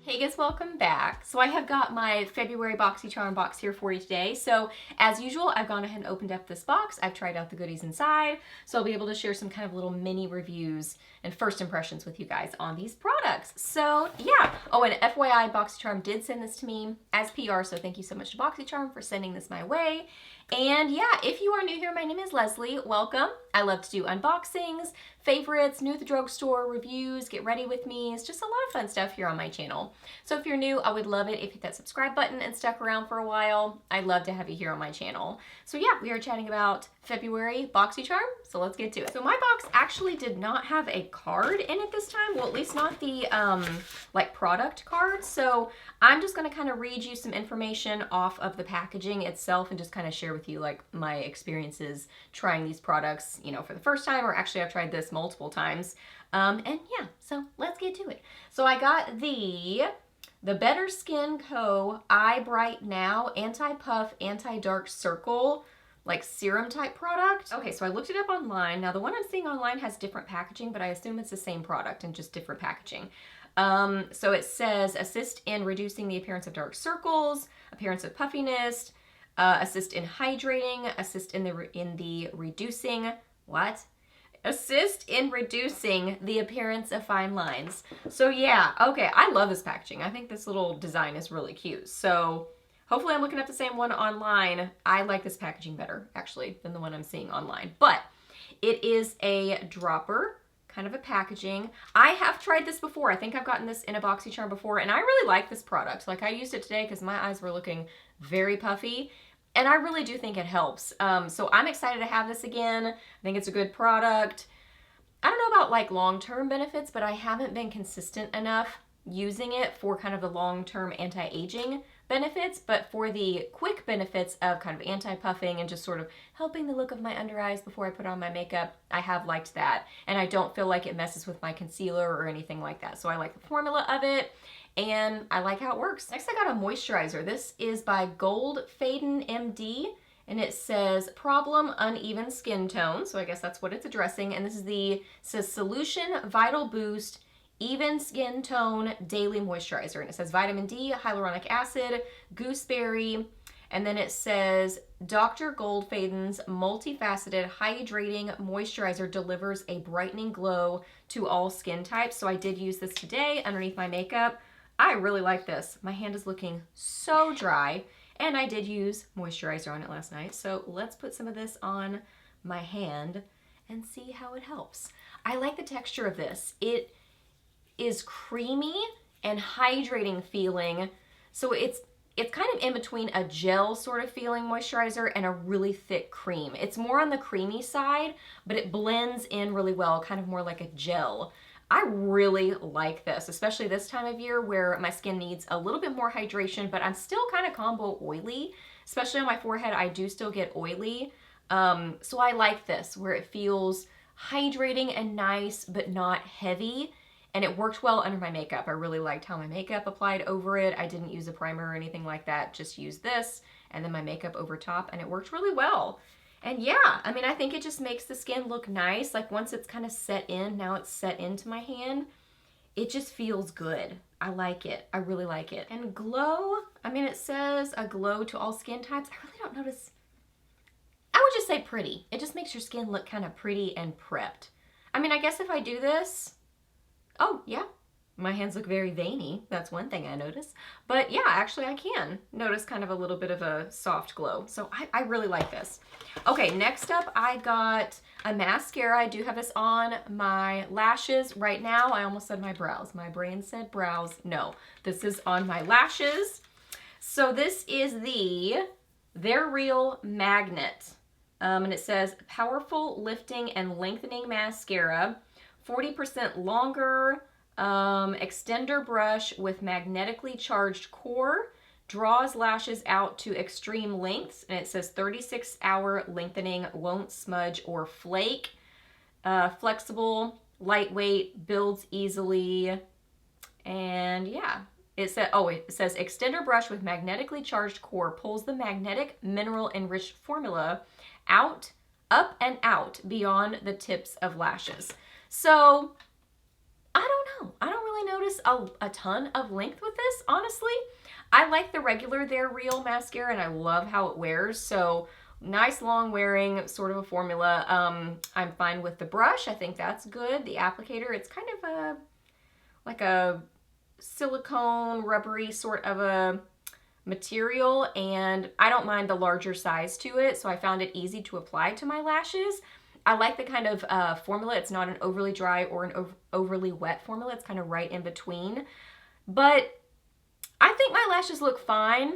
Hey guys, welcome back. So I have got my February Boxycharm box here for you today. So as usual, I've gone ahead and opened up this box. I've tried out the goodies inside, so I'll be able to share some kind of little mini reviews and first impressions with you guys on these products. So yeah. Oh, and FYI, Boxycharm did send this to me as PR, so thank you so much to Boxycharm for sending this my way. And yeah, if you are new here, my name is Leslie. Welcome. I love to do unboxings, favorites, new at the drugstore, reviews, get ready with me. It's just a lot of fun stuff here on my channel. So if you're new, I would love it if you hit that subscribe button and stuck around for a while. I'd love to have you here on my channel. So yeah, we are chatting about February Boxycharm, so let's get to it. So my box actually did not have a card in it this time. Well, at least not the like product card. So I'm just gonna kind of read you some information off of the packaging itself and just kind of share with you like my experiences trying these products, you know, for the first time, or actually I've tried this multiple times. And yeah, so let's get to it. So I got the Better Skin Co. Eye Bright Now Anti-Puff Anti-Dark Circle like serum type product. Okay, so I looked it up online. Now the one I'm seeing online has different packaging, but I assume it's the same product and just different packaging. So it says assist in reducing the appearance of dark circles, appearance of puffiness, assist in hydrating, assist in the reducing, what? Assist in reducing the appearance of fine lines. So yeah, okay, I love this packaging. I think this little design is really cute. So hopefully I'm looking at the same one online. I like this packaging better, actually, than the one I'm seeing online. But it is a dropper, kind of a packaging. I have tried this before. I think I've gotten this in a Boxycharm before, and I really like this product. Like, I used it today because my eyes were looking very puffy, and I really do think it helps. So I'm excited to have this again. I think it's a good product. I don't know about like long-term benefits, but I haven't been consistent enough using it for kind of the long-term anti-aging benefits, but for the quick benefits of kind of anti-puffing and just sort of helping the look of my under eyes before I put on my makeup, I have liked that. And I don't feel like it messes with my concealer or anything like that. So I like the formula of it, and I like how it works. Next, I got a moisturizer. This is by Goldfaden MD, and it says problem uneven skin tone. So I guess that's what it's addressing. And this is says Solution Vital Boost Even Skin Tone Daily Moisturizer. And it says vitamin D, hyaluronic acid, gooseberry, and then it says Dr. Goldfaden's multifaceted hydrating moisturizer delivers a brightening glow to all skin types. So I did use this today underneath my makeup. I really like this. My hand is looking so dry, and I did use moisturizer on it last night. So let's put some of this on my hand and see how it helps. I like the texture of this. It is creamy and hydrating feeling. So it's kind of in between a gel sort of feeling moisturizer and a really thick cream. It's more on the creamy side, but it blends in really well, kind of more like a gel. I really like this, especially this time of year where my skin needs a little bit more hydration, but I'm still kind of combo oily, especially on my forehead. I do still get oily. So I like this where it feels hydrating and nice, but not heavy. And it worked well under my makeup. I really liked how my makeup applied over it. I didn't use a primer or anything like that, just used this and then my makeup over top, and it worked really well. And yeah, I mean, I think it just makes the skin look nice. Like once it's kind of set in, now it's set into my hand, it just feels good. I like it. I really like it. And glow, I mean, it says a glow to all skin types. I really don't notice. I would just say pretty. It just makes your skin look kind of pretty and prepped. I mean, I guess if I do this, oh yeah, my hands look very veiny. That's one thing I notice. But yeah, actually I can notice kind of a little bit of a soft glow. So I really like this. Okay, next up I got a mascara. I do have this on my lashes right now. I almost said my brows. My brain said brows. No, this is on my lashes. So this is They're Real Magnet. And it says powerful lifting and lengthening mascara, 40% longer, extender brush with magnetically charged core, draws lashes out to extreme lengths, and it says 36-hour lengthening, won't smudge or flake, flexible, lightweight, builds easily, and yeah. It says extender brush with magnetically charged core pulls the magnetic mineral enriched formula out, up and out beyond the tips of lashes. So I don't know. I don't really really notice a ton of length with this, honestly. I like the regular They're Real mascara, and I love how it wears, so nice long wearing sort of a formula. I'm fine with the brush. I think that's good. The applicator, it's kind of like a silicone rubbery sort of a material, and I don't mind the larger size to it, so I found it easy to apply to my lashes. I like the kind of formula. It's not an overly dry or an overly wet formula. It's kind of right in between. But I think my lashes look fine.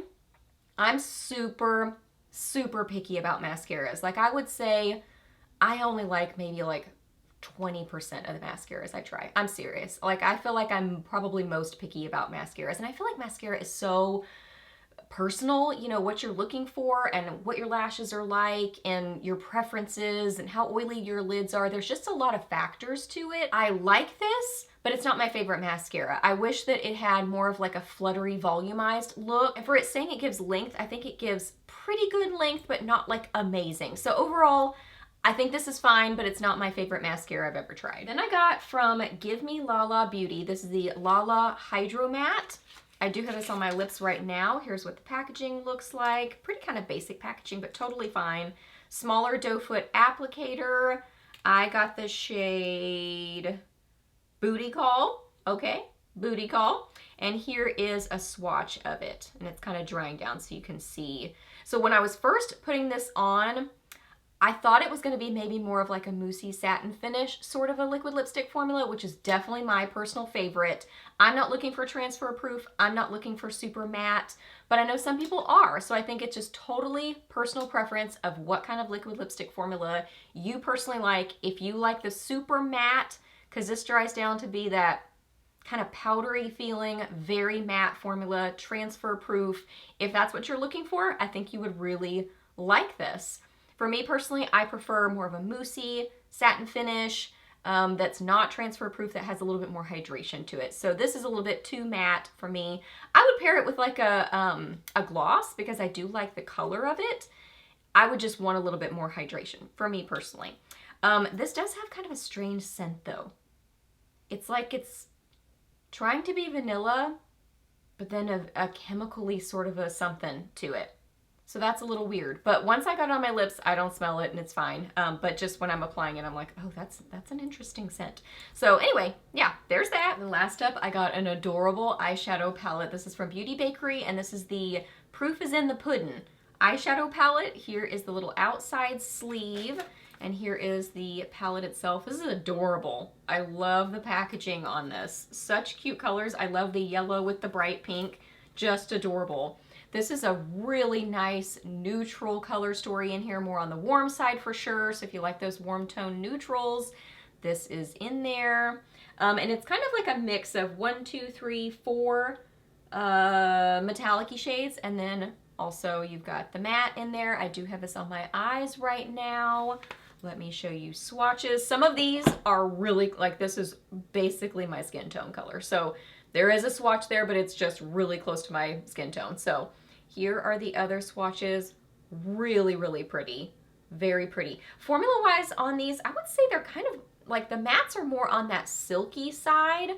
I'm super, super picky about mascaras. Like, I would say I only like maybe like 20% of the mascaras I try. I'm serious. Like, I feel like I'm probably most picky about mascaras. And I feel like mascara is so personal, you know, what you're looking for and what your lashes are like and your preferences and how oily your lids are. There's just a lot of factors to it. I like this, but it's not my favorite mascara. I wish that it had more of like a fluttery, volumized look. And for it saying it gives length, I think it gives pretty good length, but not like amazing. So overall, I think this is fine, but it's not my favorite mascara I've ever tried. Then I got from Give Me Lala Beauty. This is the Lala Hydro Matte. I do have this on my lips right now. Here's what the packaging looks like. Pretty kind of basic packaging, but totally fine. Smaller doe foot applicator. I got the shade Booty Call. Okay, Booty Call. And here is a swatch of it. And it's kind of drying down so you can see. So when I was first putting this on, I thought it was going to be maybe more of like a moussey satin finish sort of a liquid lipstick formula, which is definitely my personal favorite. I'm not looking for transfer proof. I'm not looking for super matte, but I know some people are. So I think it's just totally personal preference of what kind of liquid lipstick formula you personally like. If you like the super matte, because this dries down to be that kind of powdery feeling, very matte formula, transfer proof. If that's what you're looking for, I think you would really like this. For me personally, I prefer more of a moussey satin finish that's not transfer proof, that has a little bit more hydration to it. So this is a little bit too matte for me. I would pair it with like a gloss because I do like the color of it. I would just want a little bit more hydration for me personally. This does have kind of a strange scent though. It's like it's trying to be vanilla, but then a chemically sort of a something to it. So that's a little weird. But once I got it on my lips, I don't smell it and it's fine. But just when I'm applying it, I'm like, oh, that's an interesting scent. So anyway, yeah, there's that. And last up, I got an adorable eyeshadow palette. This is from Beauty Bakery, and this is the Proof is in the Puddin' eyeshadow palette. Here is the little outside sleeve, and here is the palette itself. This is adorable. I love the packaging on this. Such cute colors. I love the yellow with the bright pink. Just adorable. This is a really nice neutral color story in here, more on the warm side for sure. So if you like those warm tone neutrals, this is in there. And it's kind of like a mix of 1, 2, 3, 4 metallic-y shades. And then also you've got the matte in there. I do have this on my eyes right now. Let me show you swatches. Some of these are really, like, this is basically my skin tone color. So there is a swatch there, but it's just really close to my skin tone. So here are the other swatches. Really, really pretty. Very pretty. Formula-wise on these, I would say they're kind of, like, the mattes are more on that silky side,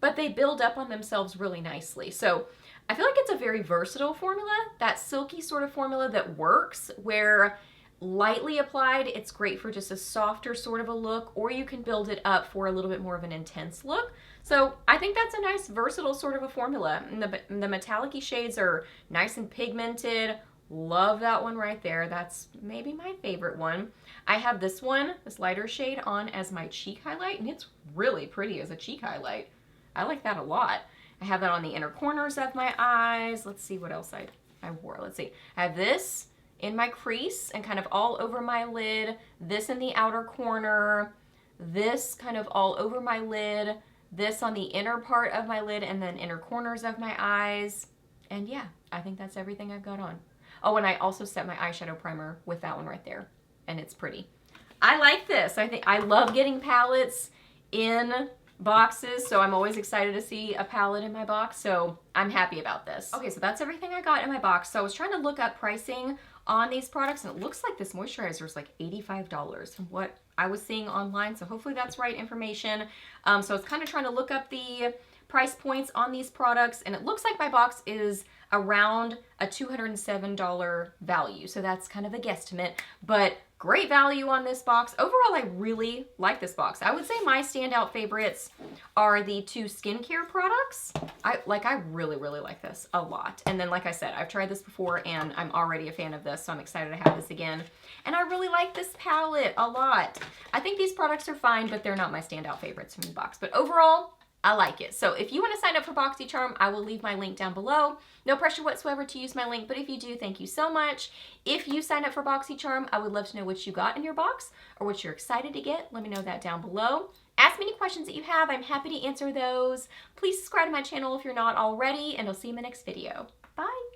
but they build up on themselves really nicely. So I feel like it's a very versatile formula, that silky sort of formula that works, where lightly applied, it's great for just a softer sort of a look, or you can build it up for a little bit more of an intense look. So I think that's a nice versatile sort of a formula. And the metallic-y shades are nice and pigmented. Love that one right there. That's maybe my favorite one. I have this one, this lighter shade, on as my cheek highlight, and it's really pretty as a cheek highlight. I like that a lot. I have that on the inner corners of my eyes. Let's see what else I wore. Let's see. I have this in my crease and kind of all over my lid, this in the outer corner, this kind of all over my lid, this on the inner part of my lid, and then inner corners of my eyes. And yeah, I think that's everything I've got on. Oh, and I also set my eyeshadow primer with that one right there, and it's pretty. I like this. I love getting palettes in boxes, so I'm always excited to see a palette in my box, so I'm happy about this. Okay, so that's everything I got in my box. So I was trying to look up pricing on these products, and it looks like this moisturizer is like $85. And what I was seeing online, so hopefully that's right information. So it's kind of trying to look up the price points on these products, and it looks like my box is around a $207 value. So that's kind of a guesstimate, but great value on this box. Overall, I really like this box. I would say my standout favorites are the two skincare products. I really, really like this a lot. And then, like I said, I've tried this before and I'm already a fan of this, so I'm excited to have this again. And I really like this palette a lot. I think these products are fine, but they're not my standout favorites from the box. But overall, I like it. So if you want to sign up for Boxycharm, I will leave my link down below. No pressure whatsoever to use my link, but if you do, thank you so much. If you sign up for Boxycharm, I would love to know what you got in your box or what you're excited to get. Let me know that down below. Ask me any questions that you have. I'm happy to answer those. Please subscribe to my channel if you're not already, and I'll see you in my next video. Bye.